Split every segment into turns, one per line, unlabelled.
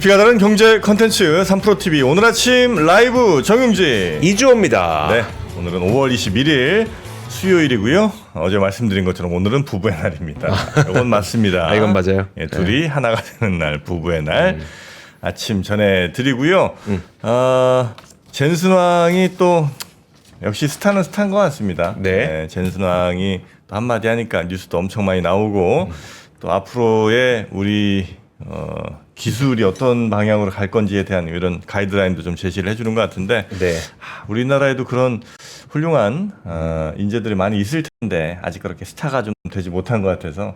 깊이가 다른 경제 컨텐츠 3프로TV 오늘 아침 라이브 정용진
이주호입니다.
네, 오늘은 5월 21일 수요일이고요. 어제 말씀드린 것처럼 오늘은 부부의 날입니다. 이건 맞습니다.
이건 맞아요.
예, 둘이 하나가 되는 날, 부부의 날 아침 전해드리고요. 젠슨왕이 또 역시 스타는 스타인 것 같습니다.
네.
젠슨왕이 또 한마디 하니까 뉴스도 엄청 많이 나오고 또 앞으로의 우리 기술이 어떤 방향으로 갈 건지에 대한 이런 가이드라인도 좀 제시를 해주는 것 같은데
네.
우리나라에도 그런 훌륭한 인재들이 많이 있을 텐데 아직 그렇게 스타가 좀 되지 못한 것 같아서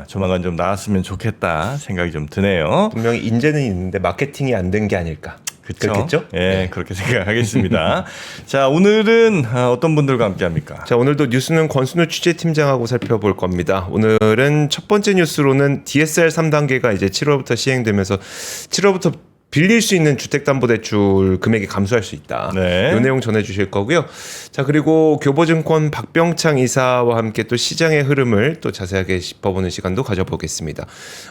조만간 좀 나왔으면 좋겠다 생각이 좀 드네요.
분명히 인재는 있는데 마케팅이 안 된 게 아닐까. 그렇겠죠?
예,
네.
그렇게 생각하겠습니다. 자, 오늘은 어떤 분들과 함께합니까?
자, 오늘도 뉴스는 권순우 취재팀장하고 살펴볼 겁니다. 오늘은 첫 번째 뉴스로는 DSR 3단계가 이제 7월부터 시행되면서 7월부터 빌릴 수 있는 주택담보대출 금액이 감소할 수 있다.
네.
이 내용 전해주실 거고요. 자, 그리고 교보증권 박병창 이사와 함께 또 시장의 흐름을 또 자세하게 짚어보는 시간도 가져보겠습니다.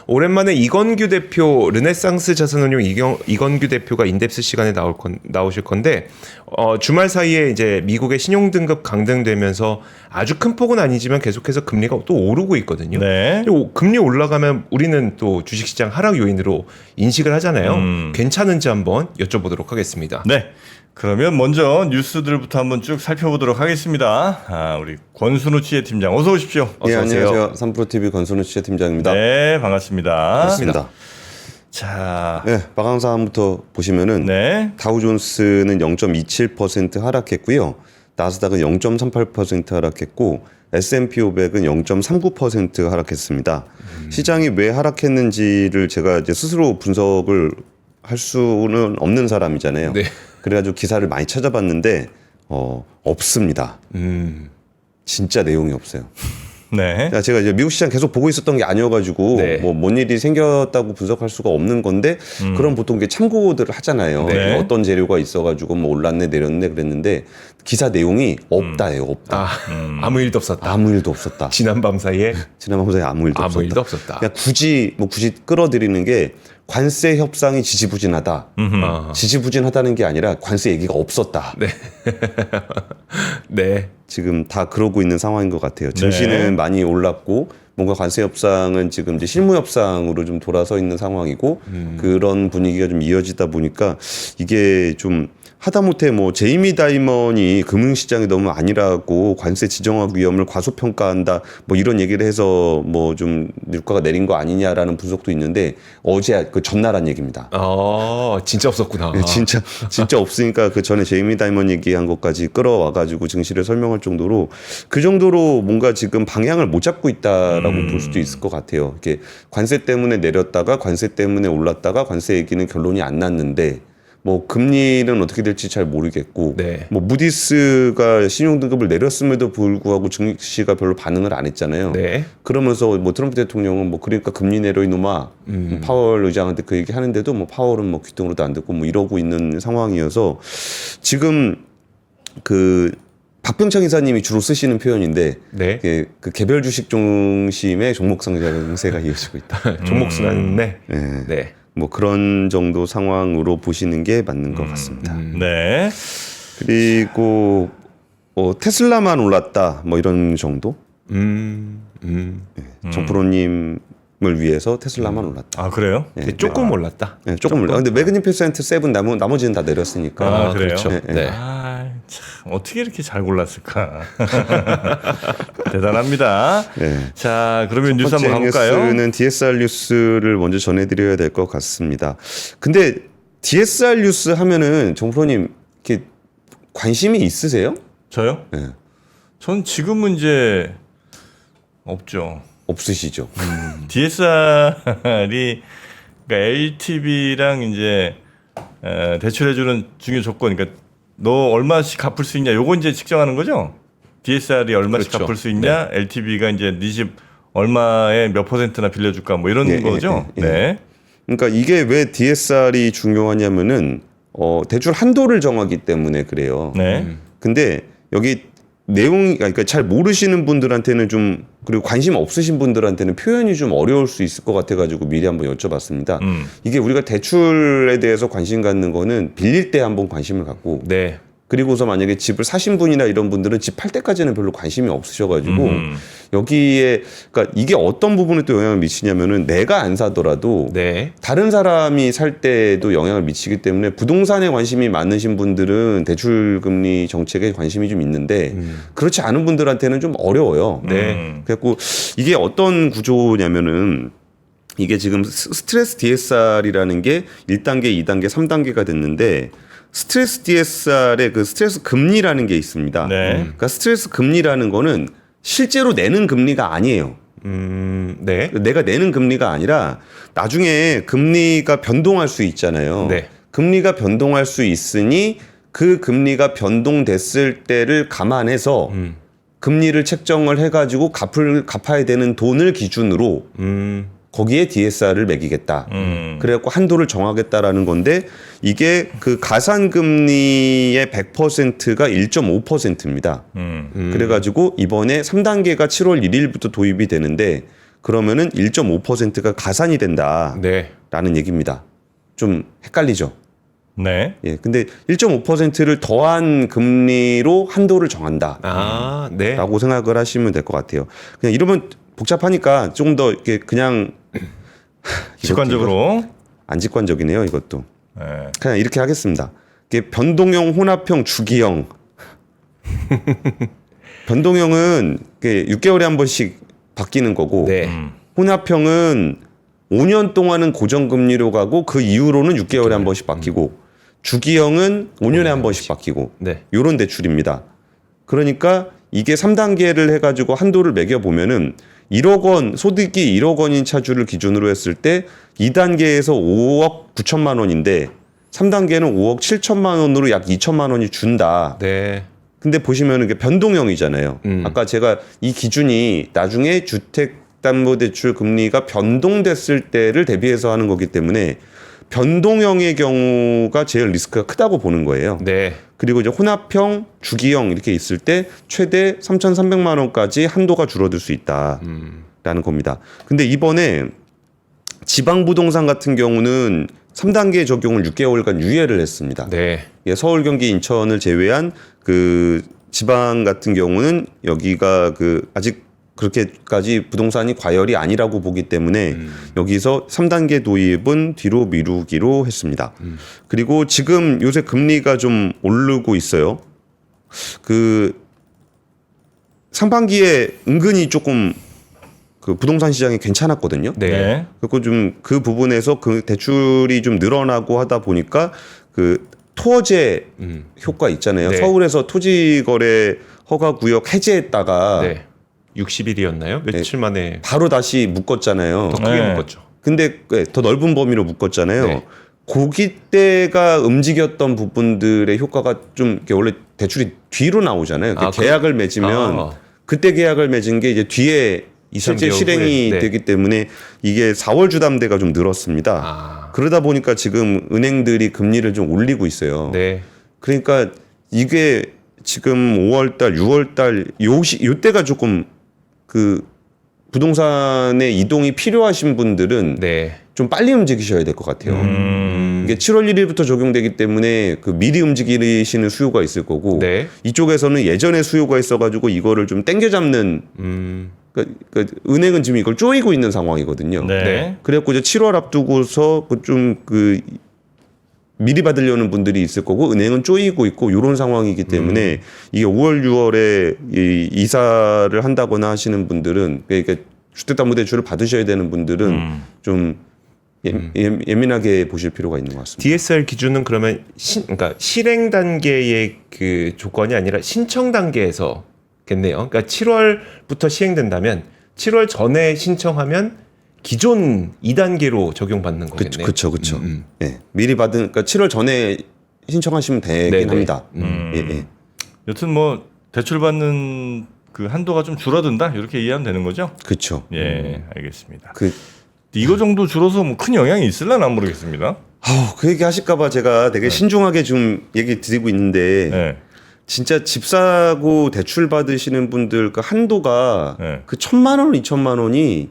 오랜만에 이건규 대표, 르네상스 자산운용 이건규 대표가 인덱스 시간에 나오실 건데 주말 사이에 이제 미국의 신용등급 강등되면서 아주 큰 폭은 아니지만 계속해서 금리가 또 오르고 있거든요.
네.
금리 올라가면 우리는 또 주식시장 하락 요인으로 인식을 하잖아요. 괜찮은지 한번 여쭤보도록 하겠습니다.
네. 그러면 먼저 뉴스들부터 한번 쭉 살펴보도록 하겠습니다. 우리 권순우 취재팀장 어서 오십시오.
네,
어서 오세요.
안녕하세요. 3프로TV 권순우 취재팀장입니다.
네, 반갑습니다.
반갑습니다.
자,
네, 마감사항부터 보시면은
네.
다우존스는 0.27% 하락했고요. 나스닥은 0.38% 하락했고 S&P 500은 0.39% 하락했습니다. 시장이 왜 하락했는지를 제가 이제 스스로 분석을 할 수는 없는 사람이잖아요.
네.
그래가지고 기사를 많이 찾아봤는데 없습니다. 진짜 내용이 없어요.
네.
제가 이제 미국 시장 계속 보고 있었던 게 아니어가지고
네.
뭐 뭔 일이 생겼다고 분석할 수가 없는 건데 그럼 보통 이게 참고들을 하잖아요.
네.
어떤 재료가 있어가지고 뭐 올랐네 내렸네 그랬는데 기사 내용이 없다예요. 없다.
아무 일도 없었다.
아무 일도 없었다.
지난 밤 사이에
지난 밤사이 아무 일도 없었다.
아무 일도 없었다.
그냥 굳이 끌어들이는 게 관세 협상이 지지부진하다. 지지부진하다는 게 아니라 관세 얘기가 없었다.
네. 네.
지금 다 그러고 있는 상황인 것 같아요. 증시는 많이 올랐고 뭔가 관세 협상은 지금 이제 실무 협상으로 좀 돌아서 있는 상황이고 그런 분위기가 좀 이어지다 보니까 이게 좀 하다못해 뭐 제이미 다이먼이 금융시장이 너무 안일하고 관세 지정학 위험을 과소평가한다 뭐 이런 얘기를 해서 뭐 좀 유가가 내린 거 아니냐라는 분석도 있는데 어제 그 전날 한 얘기입니다.
진짜 없었구나.
진짜 없으니까 그 전에 제이미 다이먼 얘기한 것까지 끌어와가지고 증시를 설명할 정도로 그 정도로 뭔가 지금 방향을 못 잡고 있다라고 볼 수도 있을 것 같아요. 이렇게 관세 때문에 내렸다가 관세 때문에 올랐다가 관세 얘기는 결론이 안 났는데 뭐 금리는 어떻게 될지 잘 모르겠고
네.
뭐 무디스가 신용등급을 내렸음에도 불구하고 증시가 별로 반응을 안 했잖아요.
네.
그러면서 뭐 트럼프 대통령은 뭐 그러니까 금리 내려 이놈아 파월 의장한테 그 얘기 하는데도 뭐 파월은 뭐 귀등으로도 안 듣고 뭐 이러고 있는 상황이어서 지금 그 박병창 이사님이 주로 쓰시는 표현인데
네.
그 개별 주식 중심의 종목 상승세가 이어지고 있다.
종목 순환네.
네.
네.
뭐 그런 정도 상황으로 보시는 게 맞는 것 같습니다.
네.
그리고 테슬라만 올랐다 뭐 이런 정도. 정프로님을 위해서 테슬라만 올랐다.
그래요?
네.
조금 올랐다.
네, 조금 올라. 근데 매그니피센트 7 나머지는 다 내렸으니까.
그래요?
그렇죠.
네.
네.
참 어떻게 이렇게 잘 골랐을까? 대단합니다.
네.
자, 그러면 뉴스
첫
한번
번째
가볼까요?
뉴스는 DSR 뉴스를 먼저 전해드려야 될 것 같습니다. 근데 DSR 뉴스 하면은 정프로님 이렇게 관심이 있으세요?
저요?
네.
전 지금은 이제 없죠.
없으시죠?
DSR이 그러니까 LTV랑 이제 대출해주는 중요 조건, 그러니까 너 얼마씩 갚을 수 있냐, 요거 이제 측정하는 거죠. DSR이 얼마씩
그렇죠.
갚을 수 있냐, LTV가 이제 네 집 얼마에 몇 %나 빌려줄까, 뭐 이런 거죠. 네.
그러니까 이게 왜 DSR이 중요하냐면은 대출 한도를 정하기 때문에 그래요.
네.
근데 여기 내용이 그러니까 잘 모르시는 분들한테는 좀 그리고 관심 없으신 분들한테는 표현이 좀 어려울 수 있을 것 같아가지고 미리 한번 여쭤봤습니다. 이게 우리가 대출에 대해서 관심 갖는 거는 빌릴 때 한번 관심을 갖고
네.
그리고서 만약에 집을 사신 분이나 이런 분들은 집 팔 때까지는 별로 관심이 없으셔가지고 여기에 그러니까 이게 어떤 부분에 또 영향을 미치냐면은 내가 안 사더라도
네.
다른 사람이 살 때도 영향을 미치기 때문에 부동산에 관심이 많으신 분들은 대출금리 정책에 관심이 좀 있는데 그렇지 않은 분들한테는 좀 어려워요.
네.
그래갖고 이게 어떤 구조냐면은 이게 지금 스트레스 DSR이라는 게 1단계, 2단계, 3단계가 됐는데 스트레스 DSR의 그 스트레스 금리라는 게 있습니다.
네.
그러니까 스트레스 금리라는 거는 실제로 내는 금리가 아니에요.
네.
내가 내는 금리가 아니라 나중에 금리가 변동할 수 있잖아요.
네.
금리가 변동할 수 있으니 그 금리가 변동됐을 때를 감안해서 금리를 책정을 해가지고 갚아야 되는 돈을 기준으로 거기에 DSR을 매기겠다. 그래갖고 한도를 정하겠다라는 건데 이게 그 가산금리의 100%가 1.5%입니다. 그래가지고 이번에 3단계가 7월 1일부터 도입이 되는데 그러면은 1.5%가 가산이 된다라는
네.
얘기입니다. 좀 헷갈리죠?
네.
예. 근데 1.5%를 더한 금리로 한도를 정한다.
아, 네.
라고 생각을 하시면 될 것 같아요. 그냥 이러면 복잡하니까 조금 더 이렇게 그냥
직관적으로.
안 직관적이네요, 이것도.
네.
그냥 이렇게 하겠습니다. 이게 변동형, 혼합형, 주기형. 변동형은 6개월에 한 번씩 바뀌는 거고,
네.
혼합형은 5년 동안은 고정금리로 가고 그 이후로는 6개월에 한 번씩 바뀌고, 주기형은 5년에 한 번씩 바뀌고,
네.
요런 대출입니다. 그러니까 이게 3단계를 해가지고 한도를 매겨보면은 1억 원, 소득이 1억 원인 차주를 기준으로 했을 때 2단계에서 5억 9천만 원인데 3단계는 5억 7천만 원으로 약 2천만 원이 준다.
네.
근데 보시면은 이게 변동형이잖아요. 아까 제가 이 기준이 나중에 주택담보대출 금리가 변동됐을 때를 대비해서 하는 거기 때문에 변동형의 경우가 제일 리스크가 크다고 보는 거예요.
네.
그리고 이제 혼합형, 주기형 이렇게 있을 때 최대 3,300만 원까지 한도가 줄어들 수 있다라는 겁니다. 근데 이번에 지방 부동산 같은 경우는 3단계 적용을 6개월간 유예를 했습니다.
네.
예, 서울, 경기, 인천을 제외한 그 지방 같은 경우는 여기가 그 아직 그렇게까지 부동산이 과열이 아니라고 보기 때문에 여기서 3단계 도입은 뒤로 미루기로 했습니다. 그리고 지금 요새 금리가 좀 오르고 있어요. 그 상반기에 은근히 조금 그 부동산 시장이 괜찮았거든요.
네.
네.
그리고 좀 그 부분에서 그 대출이 좀 늘어나고 하다 보니까 그 토어제 효과 있잖아요.
네.
서울에서 토지거래 허가구역 해제했다가
네. 60일이었나요? 며칠 만에
바로 다시 묶었잖아요.
더 크게
네.
묶었죠.
근데 더 넓은 범위로 묶었잖아요.
네.
고기 때가 움직였던 부분들의 효과가 좀 이렇게 원래 대출이 뒤로 나오잖아요.
아,
계약을 맺으면
아.
그때 계약을 맺은 게 이제 뒤에
2,
실제
3개월
실행이
후에. 네.
되기 때문에 이게 4월 주담대가 좀 늘었습니다.
아.
그러다 보니까 지금 은행들이 금리를 좀 올리고 있어요.
네.
그러니까 이게 지금 5월달, 6월달 요때가 조금 그 부동산의 이동이 필요하신 분들은
네.
좀 빨리 움직이셔야 될 것 같아요. 이게 7월 1일부터 적용되기 때문에 그 미리 움직이시는 수요가 있을 거고
네.
이쪽에서는 예전에 수요가 있어가지고 이거를 좀 땡겨잡는 그러니까 은행은 지금 이걸 쪼이고 있는 상황이거든요.
네.
네.
그래갖고 이제 7월 앞두고서 좀 그 미리 받으려는 분들이 있을 거고 은행은 쪼이고 있고 이런 상황이기 때문에 이게 5월, 6월에 이 이사를 한다거나 하시는 분들은 그러니까 주택담보대출을 받으셔야 되는 분들은 좀 예민하게 보실 필요가 있는 것 같습니다.
DSR 기준은 그러면 그러니까 실행 단계의 그 조건이 아니라 신청 단계에서겠네요. 그러니까 7월부터 시행된다면 7월 전에 신청하면 기존 2단계로 적용받는 거겠네요.
그렇죠. 예. 미리 받은 그러니까 7월 전에 신청하시면 되긴
네네.
합니다. 예.
여튼 뭐 대출 받는 그 한도가 좀 줄어든다 이렇게 이해하면 되는 거죠?
그렇죠.
예, 알겠습니다.
그
이거 정도 줄어서 뭐 큰 영향이 있을려나 모르겠습니다.
그 얘기 하실까봐 제가 되게 신중하게 좀 얘기 드리고 있는데
네.
진짜 집 사고 대출 받으시는 분들 그 한도가
네.
그 1,000만 원, 2,000만 원이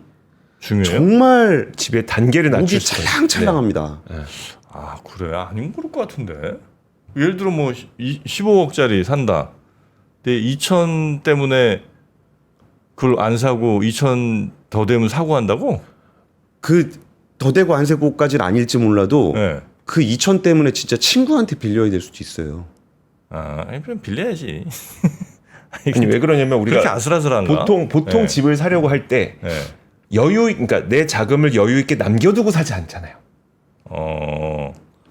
중요해요.
정말
집의 단계를
목이
낮출 수가 있어요.
찰랑찰랑합니다.
아 그래? 아닌 그럴 것 같은데. 예를 들어 뭐 15억짜리 산다. 근데 2천 때문에 그걸 안 사고 2천 더 되면 사고 한다고?
그 더 대고 안 세고까지는 아닐지 몰라도
네.
그 2천 때문에 진짜 친구한테 빌려야 될 수도 있어요.
아, 아니 그럼 빌려야지.
아니 왜 그러냐면
그렇게
우리가
아슬아슬한가?
보통
네.
집을 사려고 할 때
네.
그러니까 내 자금을 여유 있게 남겨두고 사지 않잖아요.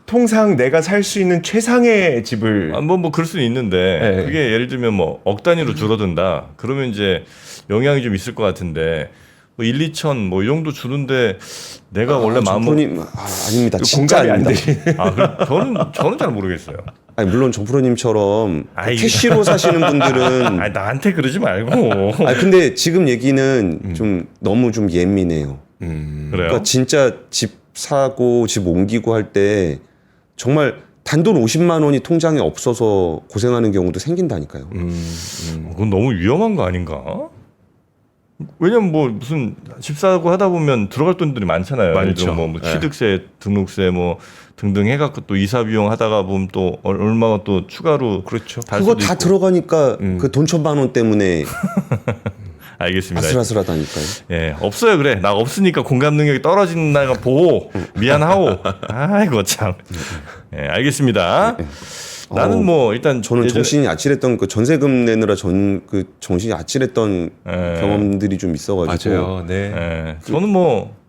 통상 내가 살 수 있는 최상의 집을
뭐 그럴 수는 있는데
네.
그게 예를 들면 뭐 억 단위로 줄어든다. 그러면 이제 영향이 좀 있을 것 같은데 뭐 1, 2천 뭐 이 정도 주는데 내가 원래 마음 먹...
정프로님 아닙니다. 진짜
공감이 안
아닙니다.
되시네.
저는 잘 모르겠어요.
아니, 물론 정프로님처럼
아이,
캐시로 사시는 분들은
아니, 나한테 그러지 말고.
근데 지금 얘기는 좀 너무 좀 예민해요.
그래요?
그러니까 진짜 집 사고 집 옮기고 할 때 정말 단돈 50만 원이 통장에 없어서 고생하는 경우도 생긴다니까요.
그건 너무 위험한 거 아닌가? 왜냐면 뭐 무슨 집 사고 하다 보면 들어갈 돈들이 많잖아요. 예를 들어
많죠.
뭐 취득세, 등록세 뭐 등등 해갖고 또 이사 비용 하다가 보면 또 얼마가 또 추가로
그렇죠.
달
그거
수도
다
있고.
들어가니까 그 돈 1,000만 원 때문에
알겠습니다.
아슬아슬하다니까요.
예, 없어요 그래. 나 없으니까 공감 능력이 떨어진다가 보고 미안하고. 아이고 참. 예, 알겠습니다. 나는 뭐 일단
저는 정신이 아찔했던 그 전세금 내느라 그 정신이 아찔했던 경험들이 좀 있어가지고
맞아요. 네.
예, 저는 뭐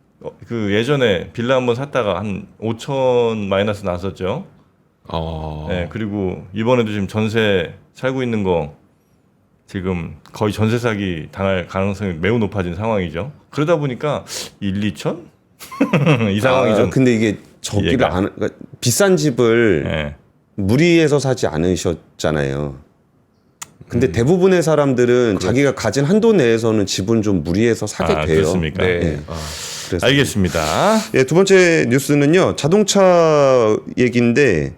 그 예전에 빌라 한번 샀다가 한 5천 마이너스 났었죠. 예, 그리고 이번에도 지금 전세 살고 있는 거 지금 거의 전세 사기 당할 가능성이 매우 높아진 상황이죠. 그러다 보니까 1, 2천 이 상황이 좀
근데 이게 저기를
이해가.
그러니까 비싼 집을
예.
무리해서 사지 않으셨잖아요. 근데 대부분의 사람들은 자기가 가진 한도 내에서는 집은 좀 무리해서 사게 돼요.
그렇습니까?
네.
네. 그래서
알겠습니다.
예, 두 번째 뉴스는요. 자동차 얘기인데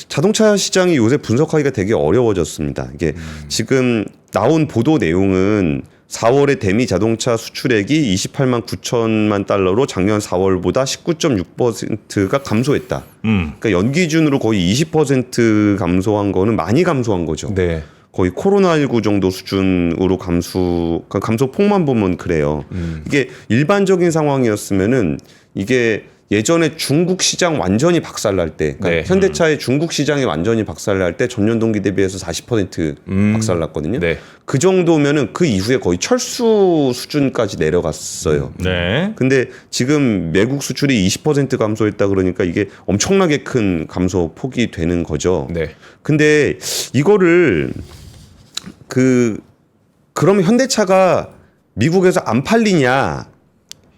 자동차 시장이 요새 분석하기가 되게 어려워졌습니다. 이게 지금 나온 보도 내용은 4월에 대미 자동차 수출액이 28만 9천만 달러로 작년 4월보다 19.6%가 감소했다. 그러니까 연기준으로 거의 20% 감소한 거는 많이 감소한 거죠.
네.
거의 코로나19 정도 수준으로 감소폭만 보면 그래요. 이게 일반적인 상황이었으면은 이게 예전에 중국 시장 완전히 박살날 때, 그러니까
네.
현대차의 중국 시장이 완전히 박살날 때 전년 동기 대비해서 40% 박살났거든요.
네.
그 정도면은 그 이후에 거의 철수 수준까지 내려갔어요.
네.
근데 지금 외국 수출이 20% 감소했다 그러니까 이게 엄청나게 큰 감소 폭이 되는 거죠.
네.
근데 이거를 그러면 현대차가 미국에서 안 팔리냐?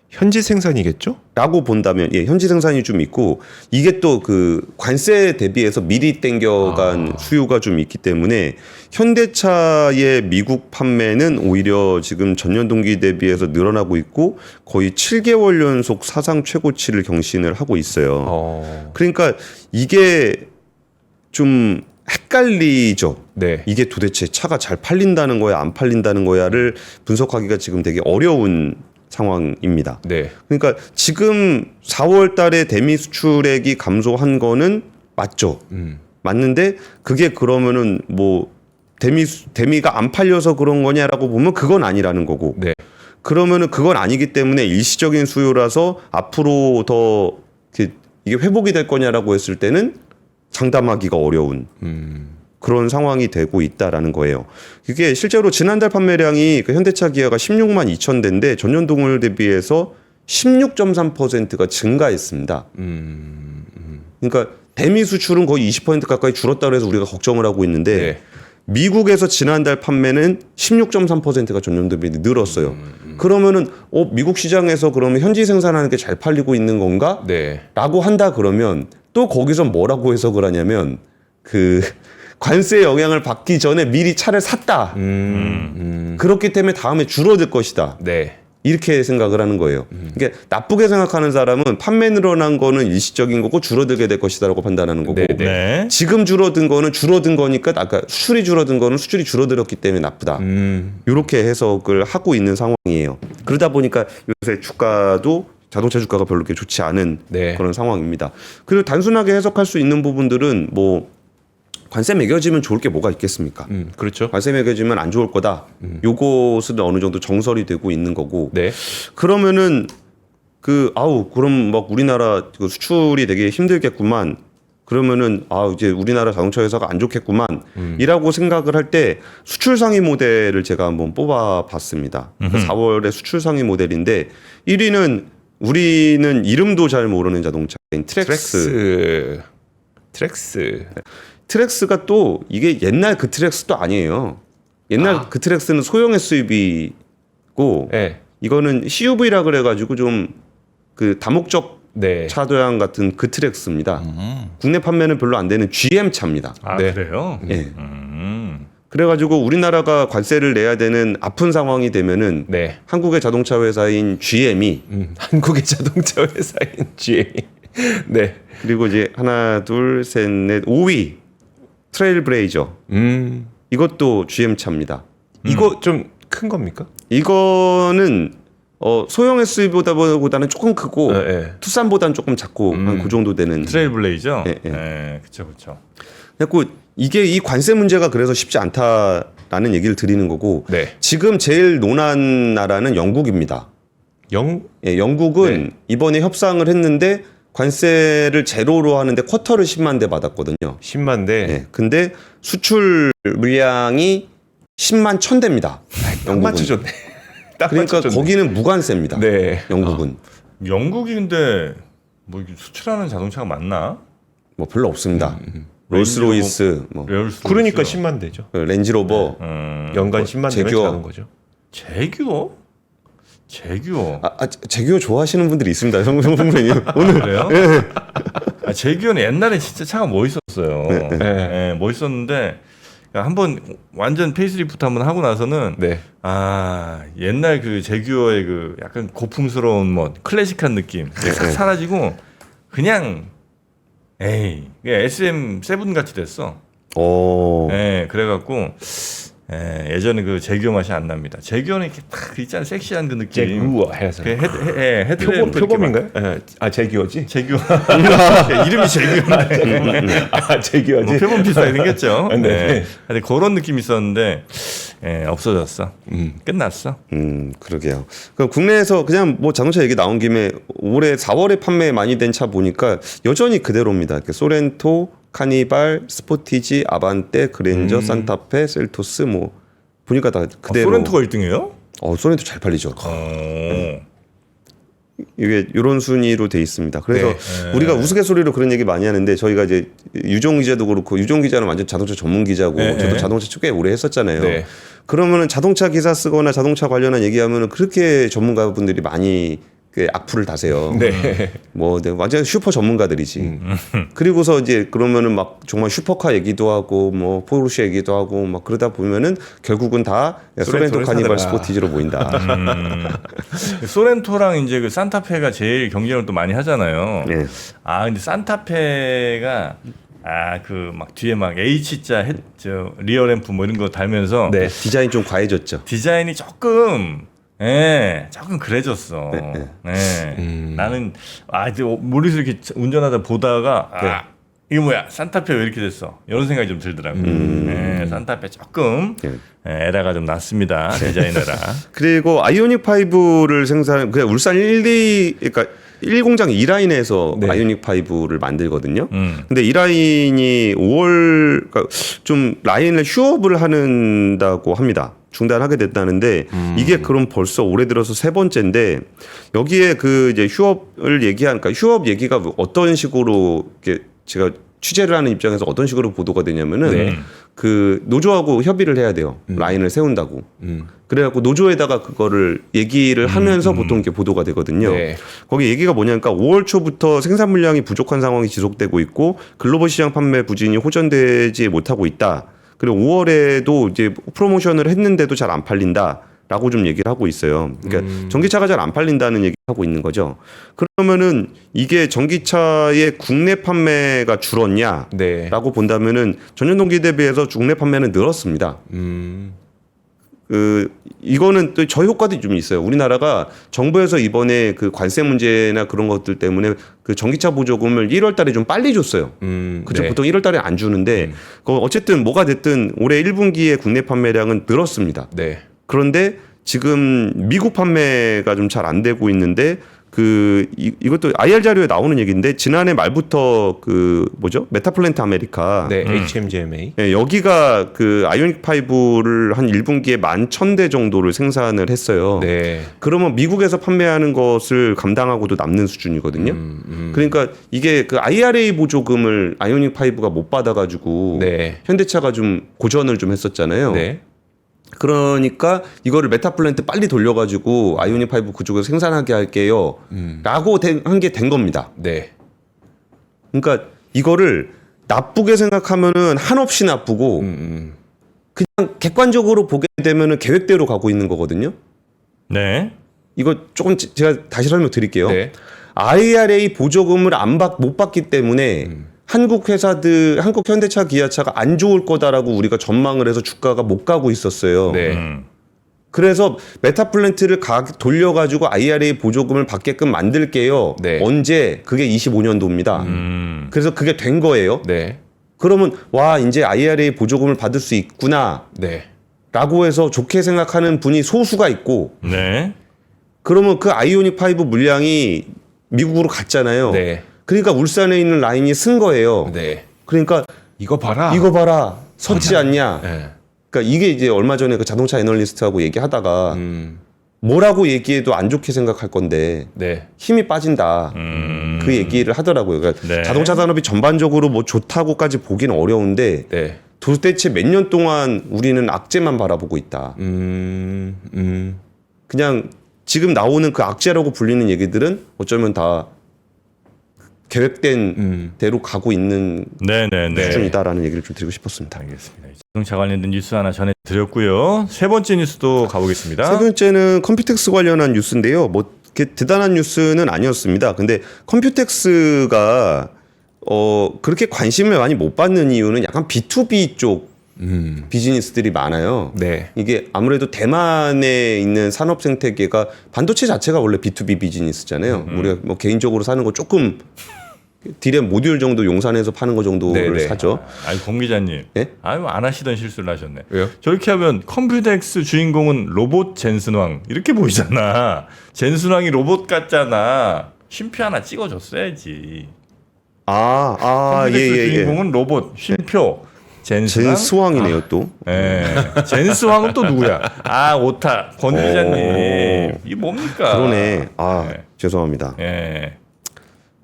현지 생산이겠죠?
라고 본다면 현지 생산이 좀 있고 이게 또 그 관세 대비해서 미리 땡겨간 수요가 좀 있기 때문에 현대차의 미국 판매는 오히려 지금 전년 동기 대비해서 늘어나고 있고 거의 7개월 연속 사상 최고치를 경신을 하고 있어요. 그러니까 이게 좀 헷갈리죠.
네.
이게 도대체 차가 잘 팔린다는 거야 안 팔린다는 거야를 분석하기가 지금 되게 어려운 상황입니다.
네.
그러니까 지금 4월 달에 대미 수출액이 감소한 거는 맞죠. 맞는데 그게 그러면은 뭐 대미가 안 팔려서 그런 거냐라고 보면 그건 아니라는 거고.
네.
그러면은 그건 아니기 때문에 일시적인 수요라서 앞으로 더 이게 회복이 될 거냐라고 했을 때는 장담하기가 어려운 그런 상황이 되고 있다라는 거예요. 이게 실제로 지난달 판매량이 그 현대차 기아가 16만 2천 대인데 전년 동월 대비해서 16.3%가 증가했습니다. 그러니까 대미 수출은 거의 20% 가까이 줄었다고 해서 우리가 걱정을 하고 있는데
네.
미국에서 지난달 판매는 16.3%가 전년 대비 늘었어요. 그러면은 미국 시장에서 그러면 현지 생산하는 게 잘 팔리고 있는 건가?
네.
라고 한다 그러면 또 거기서 뭐라고 해석을 하냐면 관세 영향을 받기 전에 미리 차를 샀다. 그렇기 때문에 다음에 줄어들 것이다.
네.
이렇게 생각을 하는 거예요. 이게 나쁘게 생각하는 사람은 판매 늘어난 거는 일시적인 거고 줄어들게 될 것이다라고 판단하는 거고
네.
지금 줄어든 거는 줄어든 거니까 아까 수출이 줄어든 거는 수출이 줄어들었기 때문에 나쁘다. 이렇게 해석을 하고 있는 상황이에요. 그러다 보니까 요새 주가도 자동차 주가가 별로 그렇게 좋지 않은
네.
그런 상황입니다. 그리고 단순하게 해석할 수 있는 부분들은 뭐 관세 매겨지면 좋을 게 뭐가 있겠습니까?
그렇죠.
관세 매겨지면 안 좋을 거다. 요것은 어느 정도 정설이 되고 있는 거고.
네.
그러면은 그럼 막 우리나라 그 수출이 되게 힘들겠구만. 그러면은 이제 우리나라 자동차 회사가 안 좋겠구만. 이라고 생각을 할 때 수출 상위 모델을 제가 한번 뽑아 봤습니다. 4월에 수출 상위 모델인데 1위는 우리는 이름도 잘 모르는 자동차인 트렉스. 트렉스가 또 이게 옛날 그 트렉스도 아니에요. 옛날 그 트렉스는 소형 SUV고
네.
이거는 CUV라 그래가지고 좀 그 다목적
네.
차도양 같은 그 트렉스입니다. 국내 판매는 별로 안 되는 GM 차입니다.
네.
그래요?
예. 그래가지고 우리나라가 관세를 내야 되는 아픈 상황이 되면은
네.
한국의 자동차 회사인 GM이
한국의 자동차 회사인 GM. 네.
그리고 이제 하나, 둘, 셋, 넷, 5위 트레일블레이저. 이것도 GM 차입니다.
이거 좀 큰 겁니까?
이거는 소형 SUV보다는 조금 크고
네.
투싼보다는 조금 작고 한 그 정도 되는.
트레일블레이저.
예, 예.
네, 그렇죠.
그래서 이게 이 관세 문제가 그래서 쉽지 않다라는 얘기를 드리는 거고.
네.
지금 제일 논한 나라는 영국입니다. 예, 영국은
네.
이번에 협상을 했는데 관세를 제로로 하는데 쿼터를 10만 대 받았거든요.
10만 대.
예, 근데 수출 물량이 10만 1,000대입니다.
딱 맞춰줬네. 딱
그러니까
맞춰줬네.
거기는 무관세입니다.
네.
영국은
영국이 근데 뭐 이게 수출하는 자동차가 많나?
뭐 별로 없습니다. 롤스로이스, 뭐
레올스.
그러니까 10만 대죠.
렌지로버,
연간 10만 대면
제규어.
자는 거죠.
제규어? 제규어.
제규어 좋아하시는 분들이 있습니다. 선생님 오늘
그래요? 제규어는 옛날에 진짜 차가 멋있었어요. 네, 멋있었는데 한번 완전 페이스리프트 한번 하고 나서는
네.
옛날 그 제규어의 그 약간 고풍스러운 뭐 클래식한 느낌 싹 사라지고 그냥 SM7 같이 됐어. 그래갖고 예전에 그 제규어 맛이 안 납니다. 제규어는 이렇게 딱 있잖아, 섹시한 그 느낌.
제규어 해서.
그 헤드램프
표범인가요? 제규어지?
제규어. 이름이 제규어인데.
제규어지.
뭐 표범 비슷하게 생겼죠.
네.
네. 근데 그런 느낌이 있었는데 없어졌어. 끝났어.
그러게요. 그럼 국내에서 그냥 뭐 자동차 얘기 나온 김에 올해 4월에 판매 많이 된 차 보니까 여전히 그대로입니다. 이렇게 소렌토, 카니발, 스포티지, 아반떼, 그랜저, 산타페, 셀토스 뭐 보니까 다 그대로.
소렌토가 1등이에요?
소렌토 잘 팔리죠. 이게 이런 순위로 돼 있습니다. 그래서 우리가 우스갯소리로 그런 얘기 많이 하는데 저희가 이제 유종 기자도 그렇고 유종 기자는 완전 자동차 전문 기자고 저도 자동차 꽤 오래 했었잖아요.
네.
그러면은 자동차 기사 쓰거나 자동차 관련한 얘기하면은 그렇게 전문가분들이 많이 그 악플을 다세요.
네.
뭐 완전 슈퍼 전문가들이지. 그리고서 이제 그러면은 막 정말 슈퍼카 얘기도 하고 뭐 포르쉐 얘기도 하고 막 그러다 보면은 결국은 다 소렌토, 카니발, 스포티지로 모인다.
소렌토랑 이제 그 산타페가 제일 경쟁을 또 많이 하잖아요.
네.
근데 산타페가 그 막 뒤에 막 H자 리어 램프 뭐 이런 거 달면서
네.
디자인 좀 과해졌죠.
디자인이 조금 그래졌어. 나는 이제 멀리서 이렇게 운전하다 보다가 이게 뭐야 산타페 왜 이렇게 됐어? 이런 생각이 좀 들더라고요. 산타페 조금 에라가 좀 났습니다. 디자인 에라.
그리고 아이오닉 5를 그냥 울산 1, 그러니까 1공장 2라인에서
네.
아이오닉 5를 만들거든요. 근데 이 라인이 5월 그러니까 좀 라인을 휴업을 한다고 합니다. 중단하게 됐다는데 이게 그럼 벌써 올해 들어서 세 번째인데 여기에 그 이제 휴업을 그러니까 휴업 얘기가 어떤 식으로 이렇게 제가 취재를 하는 입장에서 어떤 식으로 보도가 되냐면은 그 노조하고 협의를 해야 돼요. 라인을 세운다고. 그래갖고 노조에다가 그거를 얘기를 하면서 보통 이렇게 보도가 되거든요.
네.
거기 얘기가 뭐냐니까 5월 초부터 생산 물량이 부족한 상황이 지속되고 있고 글로벌 시장 판매 부진이 호전되지 못하고 있다. 그리고 5월에도 이제 프로모션을 했는데도 잘 안 팔린다. 라고 좀 얘기를 하고 있어요. 그러니까 전기차가 잘 안 팔린다는 얘기를 하고 있는 거죠. 그러면은 이게 전기차의 국내 판매가 줄었냐라고
네.
본다면은 전년동기 대비해서 국내 판매는 늘었습니다. 이거는 또 저효과도 좀 있어요. 우리나라가 정부에서 이번에 그 관세 문제나 그런 것들 때문에 그 전기차 보조금을 1월 달에 좀 빨리 줬어요. 그죠?
네.
보통 1월 달에 안 주는데 어쨌든 뭐가 됐든 올해 1분기에 국내 판매량은 늘었습니다.
네.
그런데 지금 미국 판매가 좀 잘 안 되고 있는데 이것도 IR 자료에 나오는 얘기인데 지난해 말부터 메타플랜트 아메리카
네. HMGMA.
예, 여기가 그 아이오닉 5를 한 1분기에 11,000대 정도를 생산을 했어요.
네.
그러면 미국에서 판매하는 것을 감당하고도 남는 수준이거든요. 그러니까 이게 그 IRA 보조금을 아이오닉 5가 못 받아가지고
네.
현대차가 좀 고전을 좀 했었잖아요.
네.
그러니까 이거를 메타플랜트 빨리 돌려가지고 아이오닉 5 그쪽에서 생산하게 할게요. 라고 한 게 된 겁니다.
네.
그러니까 이거를 나쁘게 생각하면은 한없이 나쁘고 그냥 객관적으로 보게 되면은 계획대로 가고 있는 거거든요.
네.
이거 조금 제가 다시 설명드릴게요.
네.
IRA 보조금을 못 받기 때문에 한국 회사들, 한국 현대차, 기아차가 안 좋을 거다라고 우리가 전망을 해서 주가가 못 가고 있었어요.
네.
그래서 메타플랜트를 돌려가지고 IRA 보조금을 받게끔 만들게요.
네.
언제? 그게 25년도입니다. 그래서 그게 된 거예요.
네.
그러면 와 이제 IRA 보조금을 받을 수 있구나
네.
라고 해서 좋게 생각하는 분이 소수가 있고
네.
그러면 그 아이오닉 5 물량이 미국으로 갔잖아요.
네.
그러니까 울산에 있는 라인이 쓴 거예요.
네.
그러니까
이거 봐라.
이거 봐라 섰지 않냐.
네.
그러니까 이게 이제 얼마 전에 그 자동차 애널리스트하고 얘기하다가 뭐라고 얘기해도 안 좋게 생각할 건데
네.
힘이 빠진다. 그 얘기를 하더라고요. 그러니까
네.
자동차 산업이 전반적으로 뭐 좋다고까지 보기는 어려운데
네.
도대체 몇 년 동안 우리는 악재만 바라보고 있다. 그냥 지금 나오는 그 악재라고 불리는 얘기들은 어쩌면 다 계획된 대로 가고 있는
네네네.
수준이다라는 얘기를 좀 드리고 싶었습니다.
알겠습니다. 자동차 관련된 뉴스 하나 전해드렸고요. 세 번째 뉴스도 가보겠습니다.
세 번째는 컴퓨텍스 관련한 뉴스인데요. 뭐 이렇게 대단한 뉴스는 아니었습니다. 근데 컴퓨텍스가 그렇게 관심을 많이 못 받는 이유는 약간 B2B 쪽 비즈니스들이 많아요.
네.
이게 아무래도 대만에 있는 산업 생태계가 반도체 자체가 원래 B2B 비즈니스잖아요. 우리가 뭐 개인적으로 사는 거 조금 디램 모듈 정도 용산에서 파는 거 정도를
네네.
사죠.
아니 공 기자님,
예?
아유 안 하시던 실수를 하셨네.
왜요?
저렇게 하면 컴퓨텍스 주인공은 로봇 젠슨왕 이렇게 보이잖아. 젠슨왕이 로봇 같잖아. 쉼표 하나 찍어줬어야지. 컴퓨텍스
예.
주인공은 로봇 쉼표 젠슨왕.
젠스왕이네요 또.
예. 젠스왕은 또 누구야? 아 오타 권 기자님. 이 뭡니까?
그러네.
네.
죄송합니다.
예.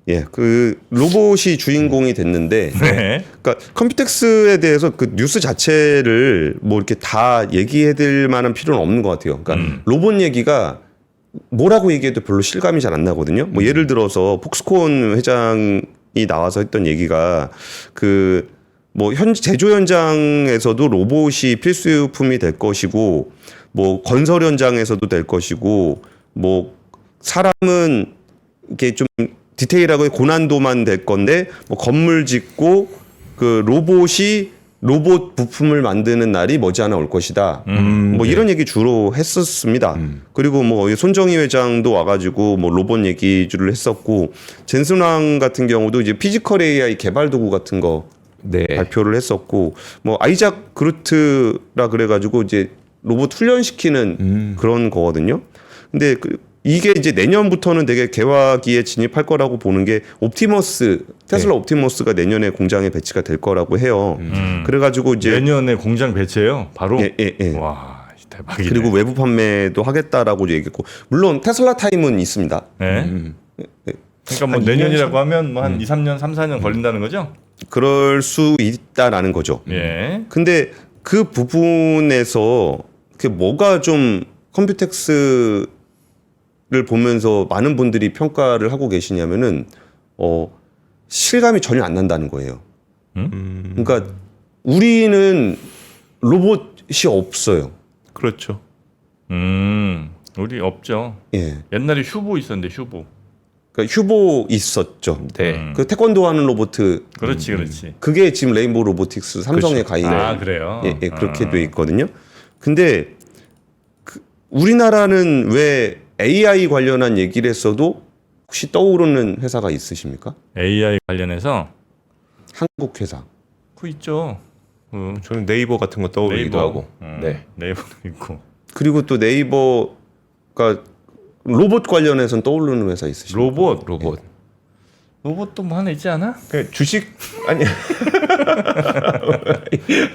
예, 그 로봇이 주인공이 됐는데,
네.
그러니까 컴퓨텍스에 대해서 그 뉴스 자체를 뭐 이렇게 다 얘기해드릴 만한 필요는 없는 것 같아요. 그러니까 로봇 얘기가 뭐라고 얘기해도 별로 실감이 잘 안 나거든요. 뭐 예를 들어서 폭스콘 회장이 나와서 했던 얘기가 그 뭐 제조 현장에서도 로봇이 필수품이 될 것이고, 뭐 건설 현장에서도 될 것이고, 뭐 사람은 이게 좀 디테일하고 고난도만 될 건데 뭐 건물 짓고 그 로봇이 로봇 부품을 만드는 날이 머지않아 올 것이다. 뭐 이런 얘기 주로 했었습니다. 그리고 뭐 손정희 회장도 와가지고 뭐 로봇 얘기주를 했었고 젠슨왕 같은 경우도 이제 피지컬 AI 개발 도구 같은 거
네.
발표를 했었고 뭐 아이작 그루트라 그래가지고 이제 로봇 훈련시키는 그런 거거든요. 근데 이게 이제 내년부터는 되게 개화기에 진입할 거라고 보는 게 테슬라
네.
옵티머스가 내년에 공장에 배치가 될 거라고 해요. 그래가지고 이제
내년에 공장 배치해요. 바로.
예.
와 대박이네.
그리고 외부 판매도 하겠다라고 얘기했고 물론 테슬라 타임은 있습니다.
네. 그러니까 뭐
한
내년이라고 하면 뭐 한 2, 3년, 3, 4년 걸린다는 거죠?
그럴 수 있다라는 거죠.
예.
근데 그 부분에서 그 뭐가 좀 컴퓨텍스를 보면서 많은 분들이 평가를 하고 계시냐면은 실감이 전혀 안 난다는 거예요. 그러니까 우리는 로봇이 없어요.
그렇죠.
우리 없죠.
예.
옛날에 휴보 있었는데 휴보.
그러니까 휴보 있었죠.
네.
그 태권도 하는 로봇
그렇지.
그게 지금 레인보우 로보틱스 삼성의
그렇죠.
가인.
아 그래요.
예, 그렇게 돼 있거든요. 근데 우리나라는 왜 AI 관련한 얘기를 했어도 혹시 떠오르는 회사가 있으십니까?
AI 관련해서
한국 회사.
그 있죠.
저는 네이버 같은 거 떠오르기도
네이버.
하고. 네.
네이버도 있고.
그리고 또 네이버가 로봇 관련해서는 떠오르는 회사 있으십니까?
로봇도 뭐 하나 있지 않아?
그 주식 아니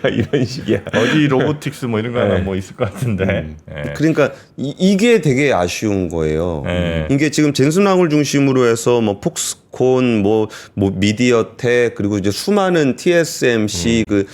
이런 식이야.
어디 로보틱스 뭐 이런 거 하나
네.
뭐 있을 것 같은데. 예.
그러니까 이게 되게 아쉬운 거예요.
네.
이게 지금 젠슨왕을 중심으로 해서 뭐 폭스콘, 뭐 미디어텍 그리고 이제 수많은 TSMC 그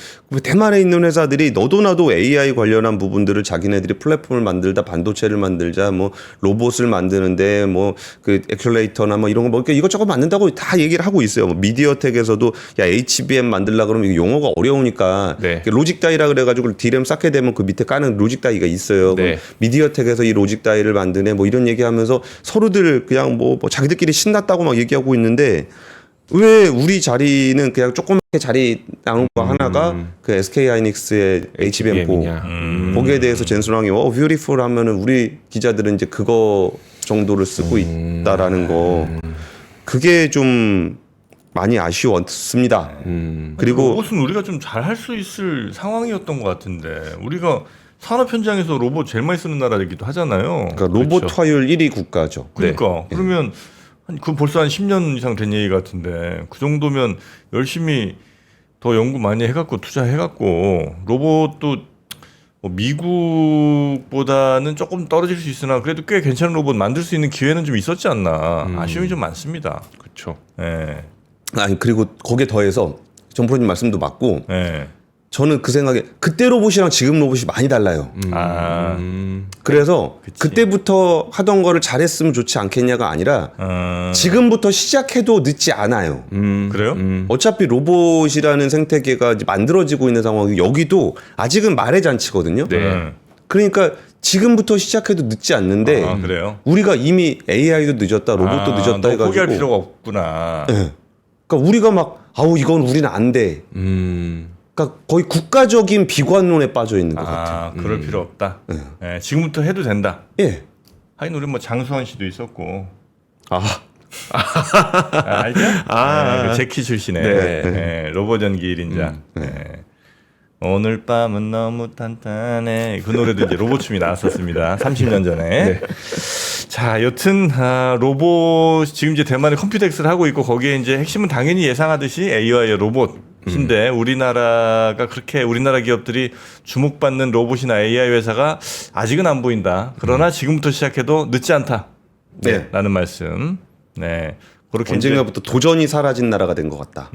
대만에 있는 회사들이 너도 나도 AI 관련한 부분들을 자기네들이 플랫폼을 만들다 반도체를 만들자 뭐 로봇을 만드는데 뭐 그 액셀레이터나 뭐 이런 거 뭐 이것저것 만든다고 다 얘기를 하고 있어요. 뭐 미디어텍에서도 야 HBM 만들라 그러면 이거 용어가 어려우니까
네.
로직 다이라 그래가지고 디램 쌓게 되면 그 밑에 까는 로직 다이가 있어요.
네.
그럼 미디어텍에서 이 로직 다이를 만드네 뭐 이런 얘기하면서 서로들 그냥 뭐 자기들끼리 신났다고 막 얘기하고 있는데 왜 우리 자리는 그냥 조그맣게 자리 나온 거 하나가 그 SK 하이닉스의 HBM4 거기에 대해서 젠슨왕이 뷰티풀 하면은 우리 기자들은 이제 그거 정도를 쓰고 있다라는 거 그게 좀 많이 아쉬웠습니다. 그리고
로봇은 우리가 좀 잘 할 수 있을 상황이었던 것 같은데 우리가 산업 현장에서 로봇 제일 많이 쓰는 나라이기도 하잖아요.
그러니까 로봇
그렇죠.
화율 1위 국가죠.
그러니까 그러면 그 벌써 한 10년 이상 된 얘기 같은데 그 정도면 열심히 더 연구 많이 해갖고 투자해갖고 로봇도 뭐 미국보다는 조금 떨어질 수 있으나 그래도 꽤 괜찮은 로봇 만들 수 있는 기회는 좀 있었지 않나. 아쉬움이 좀 많습니다.
그렇죠.
예.
아니 그리고 거기에 더해서 정프로님 말씀도 맞고
예.
저는 그 생각에 그때 로봇이랑 지금 로봇이 많이 달라요. 그래서
그치.
그때부터 하던 거를 잘했으면 좋지 않겠냐가 아니라 지금부터 시작해도 늦지 않아요.
그래요?
어차피 로봇이라는 생태계가 이제 만들어지고 있는 상황이 여기도 아직은 말의 잔치거든요.
네.
그러니까 지금부터 시작해도 늦지 않는데
아, 그래요?
우리가 이미 AI도 늦었다, 로봇도 늦었다
너
해가지고
포기할 필요가 없구나.
예. 그러니까 우리가 막 아우 이건 우리는 안 돼. 그러니까 거의 국가적인 비관론에 빠져 있는 것 같아요.
그럴 필요 없다. 예, 지금부터 해도 된다.
예.
하긴 우리 뭐 장수환 씨도 있었고.
아,
알죠? 그 제키 출신의
네.
예, 로봇 전기 1인자. 예. 오늘 밤은 너무 단단해. 그 노래도 이제 로봇 춤이 나왔었습니다. 30년 전에. 자, 여튼 로봇 지금 이제 대만에 컴퓨텍스를 하고 있고 거기에 이제 핵심은 당연히 예상하듯이 AI의 로봇인데 우리나라가 그렇게 우리나라 기업들이 주목받는 로봇이나 AI 회사가 아직은 안 보인다. 그러나 지금부터 시작해도 늦지 않다.
네.
라는 말씀. 네. 그렇게
언젠가부터 도전이 사라진 나라가 된 것 같다.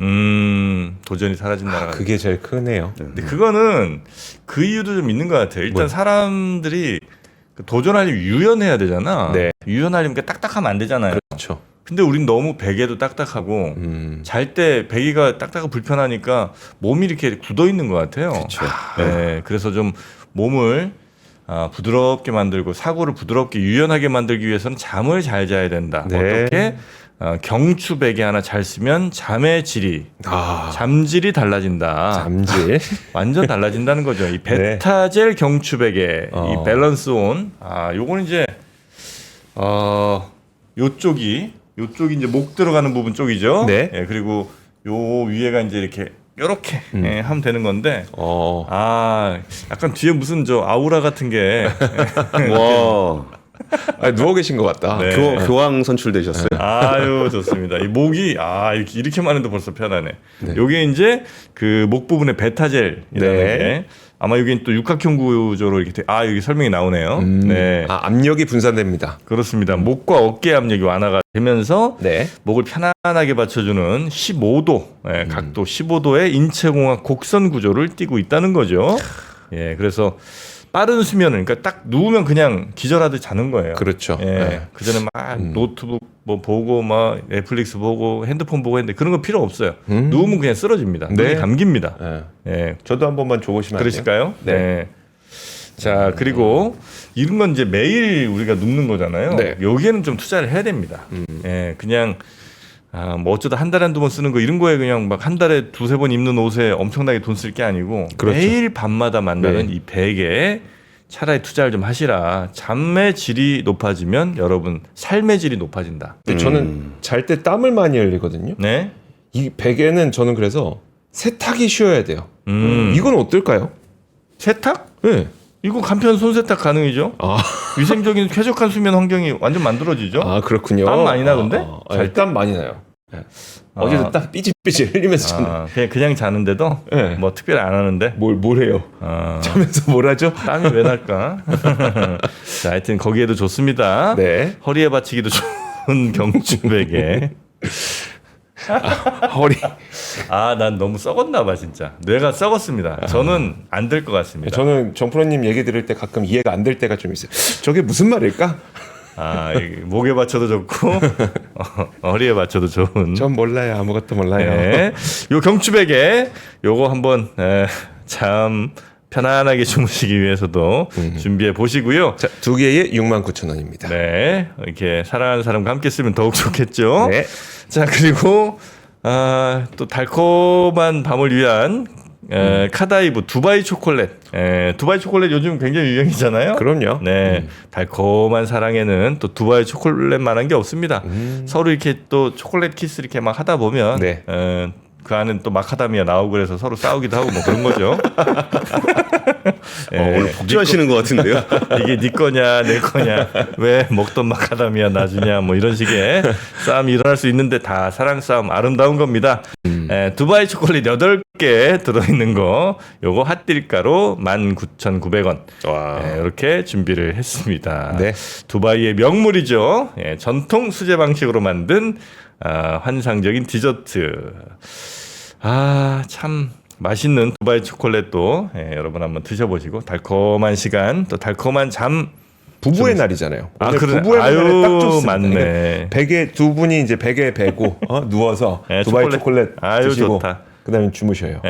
도전이 사라진 나라가.
그게 제일 크네요.
근데 그거는 그 이유도 좀 있는 것 같아요. 일단 사람들이 도전하려면 유연해야 되잖아.
네.
유연하려면 딱딱하면 안 되잖아요.
그렇죠.
근데 우린 너무 베개도 딱딱하고 잘 때 베개가 딱딱하고 불편하니까 몸이 이렇게 굳어 있는 것 같아요.
그렇죠.
네. 그래서 좀 몸을 부드럽게 만들고 사고를 부드럽게 유연하게 만들기 위해서는 잠을 잘 자야 된다.
네.
어떻게? 경추 베개 하나 잘 쓰면 잠의 질이 잠질이 달라진다.
잠질.
완전 달라진다는 거죠. 이 베타젤 경추 베개, 이 밸런스 온. 요거는 이제 요쪽이 이제 목 들어가는 부분 쪽이죠.
네.
예, 그리고 요 위에가 이제 이렇게 예, 하면 되는 건데. 약간 뒤에 무슨 저 아우라 같은 게
와,
누워 계신 것 같다.
네.
교황 선출되셨어요.
아유 좋습니다. 이 목이 이렇게만 해도 벌써 편하네. 요게 이제 그 목 부분에 베타젤이라는 게 아마 여기 또 육각형 구조로 이렇게 여기 설명이 나오네요. 네.
압력이 분산됩니다.
그렇습니다. 목과 어깨 압력이 완화가 되면서
네.
목을 편안하게 받쳐주는 15도 각도 15도의 인체공학 곡선 구조를 띠고 있다는 거죠. 예, 그래서 빠른 수면을 그러니까 딱 누우면 그냥 기절하듯 자는 거예요.
그렇죠.
예,
네.
그 전에 막 노트북 뭐 보고 막 넷플릭스 보고 핸드폰 보고 했는데 그런 거 필요 없어요. 누우면 그냥 쓰러집니다.
네.
눈이 감깁니다.
네.
예,
저도 한 번만 줘보시면 안 돼요?
그러실까요?
네.
자, 그리고 이런 건 이제 매일 우리가 눕는 거잖아요.
네.
여기에는 좀 투자를 해야 됩니다. 예, 그냥 뭐 어쩌다 한 달에 한두 번 쓰는 거 이런 거에 그냥 막 한 달에 두세 번 입는 옷에 엄청나게 돈 쓸 게 아니고
그렇죠.
매일 밤마다 만나는
네.
이 베개에 차라리 투자를 좀 하시라. 잠의 질이 높아지면 여러분 삶의 질이 높아진다.
근데 저는 잘 때 땀을 많이 흘리거든요.
네.
이 베개는 저는 그래서 세탁이 쉬어야 돼요. 이건 어떨까요?
세탁?
네.
이거 간편 손세탁 가능이죠?
아,
위생적인 쾌적한 수면 환경이 완전 만들어지죠?
아 그렇군요.
땀 많이 나, 근데? 잘 때?
땀 많이 나요. 네. 어제도 땀 삐질삐질 흘리면서 저는
그냥 자는데도
네.
뭐 특별히 안 하는데
뭘 해요? 자면서 뭘 하죠?
땀이 왜 날까? 자, 하여튼 거기에도 좋습니다.
네.
허리에 받치기도 좋은 경추베개.
허리.
난 너무 썩었나 봐 진짜. 뇌가 썩었습니다. 저는 안 될 것 같습니다.
저는 정프로님 얘기 들을 때 가끔 이해가 안 될 때가 좀 있어요. 저게 무슨 말일까?
이 목에 받쳐도 좋고 허리에 받쳐도 좋은.
전 몰라요. 아무것도 몰라요.
네. 요 경추베개 요거 한번 잠 편안하게 주무시기 위해서도 준비해 보시고요.
자, 두 개에 69,000원입니다.
네, 이렇게 사랑하는 사람과 함께 쓰면 더욱 좋겠죠.
네.
자, 그리고 또 달콤한 밤을 위한 카다이브 두바이 초콜릿. 두바이 초콜릿 요즘 굉장히 유행이잖아요.
그럼요.
네, 달콤한 사랑에는 또 두바이 초콜릿만한 게 없습니다. 서로 이렇게 또 초콜릿 키스 이렇게 막 하다 보면
네.
그 안은 또 마카다미아 나오고 그래서 서로 싸우기도 하고 뭐 그런 거죠.
오늘 폭주하시는 것 같은데요.
이게 네 거냐 내 거냐 왜 먹던 마카다미아 놔주냐 뭐 이런 식의 싸움이 일어날 수 있는데 다 사랑 싸움 아름다운 겁니다. 두바이 초콜릿 8개 들어있는 거 요거 핫딜가로 19,900원
와.
이렇게 준비를 했습니다.
네.
두바이의 명물이죠. 전통 수제 방식으로 만든 환상적인 디저트. 참 맛있는 두바이 초콜릿도 여러분 한번 드셔보시고 달콤한 시간 또 달콤한 잠.
부부의 날이잖아요. 오늘
그래.
부부의 날에 딱 좋습니다.
맞네.
그러니까 베개 두 분이 이제 베개에 베고 누워서
네,
두바이
초콜릿.
초콜릿 드시고
좋다.
그다음에 주무셔요.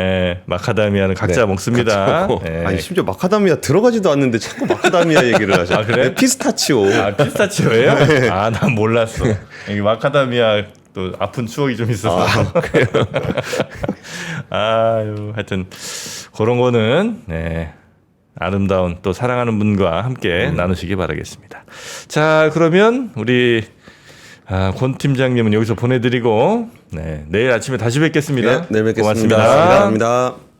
마카다미아는 각자
네,
먹습니다.
각자 먹고.
아니 심지어 마카다미아 들어가지도 않는데 자꾸 마카다미아 얘기를 하죠.
그래?
피스타치오.
피스타치오예요? 난 몰랐어. 이 마카다미아 또 아픈 추억이 좀 있어서. 하여튼 그런 거는 아름다운 또 사랑하는 분과 함께 나누시기 바라겠습니다. 자, 그러면 우리 권 팀장님은 여기서 보내드리고 내일 아침에 다시 뵙겠습니다.
네, 내일 뵙겠습니다.
고맙습니다.
감사합니다.